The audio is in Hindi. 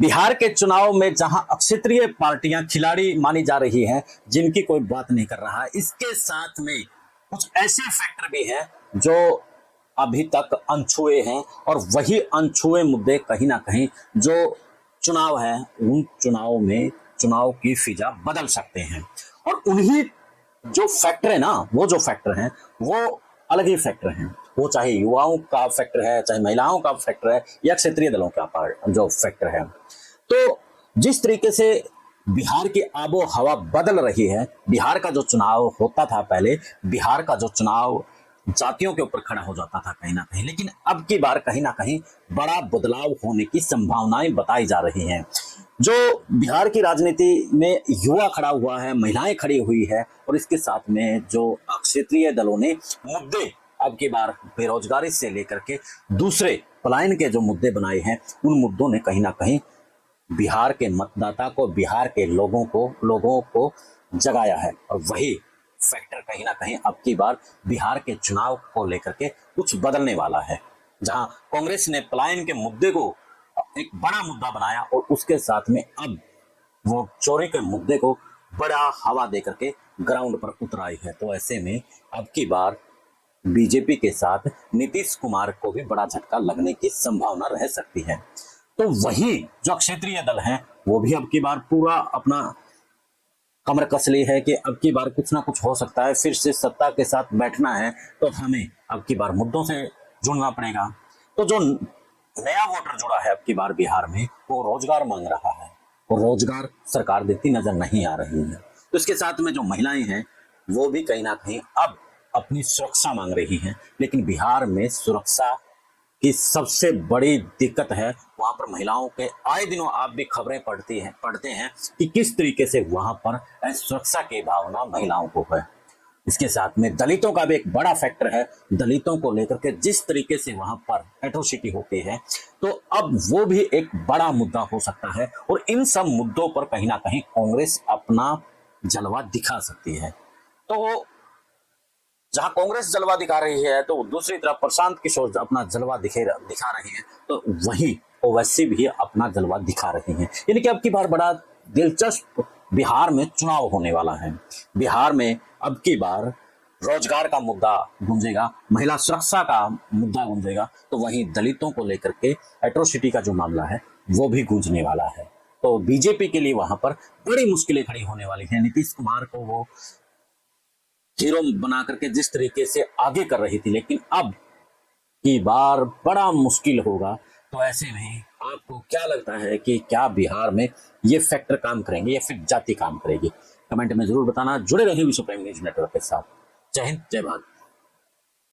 बिहार के चुनाव में जहां क्षेत्रीय पार्टियां खिलाड़ी मानी जा रही हैं, जिनकी कोई बात नहीं कर रहा है, इसके साथ में कुछ ऐसे फैक्टर भी हैं जो अभी तक अनछुए हैं, और वही अनछुए मुद्दे कहीं ना कहीं जो चुनाव है उन चुनाव में चुनाव की फिजा बदल सकते हैं। और उन्हीं जो फैक्टर है ना, वो जो फैक्टर हैं वो अलग ही फैक्टर हैं। वो चाहे युवाओं का फैक्टर है, चाहे महिलाओं का फैक्टर है, या क्षेत्रीय दलों का जो फैक्टर है। तो जिस तरीके से बिहार की आबो हवा बदल रही है, बिहार का जो चुनाव होता था पहले, बिहार का जो चुनाव जातियों के ऊपर खड़ा हो जाता था कहीं ना कहीं, लेकिन अब की बार कहीं ना कहीं बड़ा बदलाव होने की संभावनाएं बताई जा रही हैं। जो बिहार की राजनीति में युवा खड़ा हुआ है, महिलाएं खड़ी हुई है, और इसके साथ में जो क्षेत्रीय दलों ने मुद्दे अब की बार बेरोजगारी से लेकर के दूसरे पलायन के जो मुद्दे बनाए हैं, उन मुद्दों ने कहीं ना कहीं बिहार के मतदाता को, बिहार के लोगों को जगाया है। और वही फैक्टर कहीं ना कहीं अब की बार बिहार के चुनाव को लेकर के कुछ बदलने वाला है। जहां कांग्रेस ने पलायन के मुद्दे को एक बड़ा मुद्दा बनाया, और उसके साथ में अब वो चोरी के मुद्दे को बड़ा हवा देकर के ग्राउंड पर उतर आई है। तो ऐसे में अब की बार बीजेपी के साथ नीतीश कुमार को भी बड़ा झटका लगने की संभावना रह सकती है। तो वही जो क्षेत्रीय दल हैं वो भी अब की बार पूरा अपना कमर कस ली है कि अब की बार कुछ ना कुछ हो सकता है, फिर से सत्ता के साथ बैठना है तो हमें अब की बार मुद्दों से जुड़ना पड़ेगा। तो जो नया वोटर जुड़ा है अब की बार बिहार में, वो रोजगार मांग रहा है, और रोजगार सरकार देती नजर नहीं आ रही है। तो इसके साथ में जो महिलाएं हैं वो भी कहीं ना कहीं अब अपनी सुरक्षा मांग रही हैं। लेकिन बिहार में सुरक्षा की सबसे बड़ी दिक्कत है, वहां पर महिलाओं के आए दिनों आप भी खबरें पढ़ते हैं कि किस तरीके से वहां पर सुरक्षा की भावना महिलाओं को है। इसके साथ में दलितों का भी एक बड़ा फैक्टर है। दलितों को लेकर के जिस तरीके से वहां पर एट्रोसिटी होती है, तो अब वो भी एक बड़ा मुद्दा हो सकता है। और इन सब मुद्दों पर कहीं ना कहीं कांग्रेस अपना जलवा दिखा सकती है। तो जहां कांग्रेस जलवा दिखा रही है, तो दूसरी तरफ प्रशांत किशोर अपना जलवा दिखा रहे हैं, तो वही ओवैसी भी अपना जलवा दिखा रहे हैं। यानी कि अब की बार बड़ा दिलचस्प बिहार में चुनाव होने वाला है। बिहार में अब की बार रोजगार का मुद्दा गूंजेगा, महिला सुरक्षा का मुद्दा गूंजेगा, तो वहीं दलितों को लेकर के एट्रोसिटी का जो मामला है वो भी गूंजने वाला है। तो बीजेपी के लिए वहां पर बड़ी मुश्किलें खड़ी होने वाली है। नीतीश कुमार को वो हीरो बना करके जिस तरीके से आगे कर रही थी, लेकिन अब की बार बड़ा मुश्किल होगा। तो ऐसे में आपको क्या लगता है कि क्या बिहार में ये फैक्टर काम करेंगे या फिर जाति काम करेगी? कमेंट में जरूर बताना। जुड़े रहिए विश्व प्राइम न्यूज नेटवर्क के साथ। जय हिंद, जय भारत।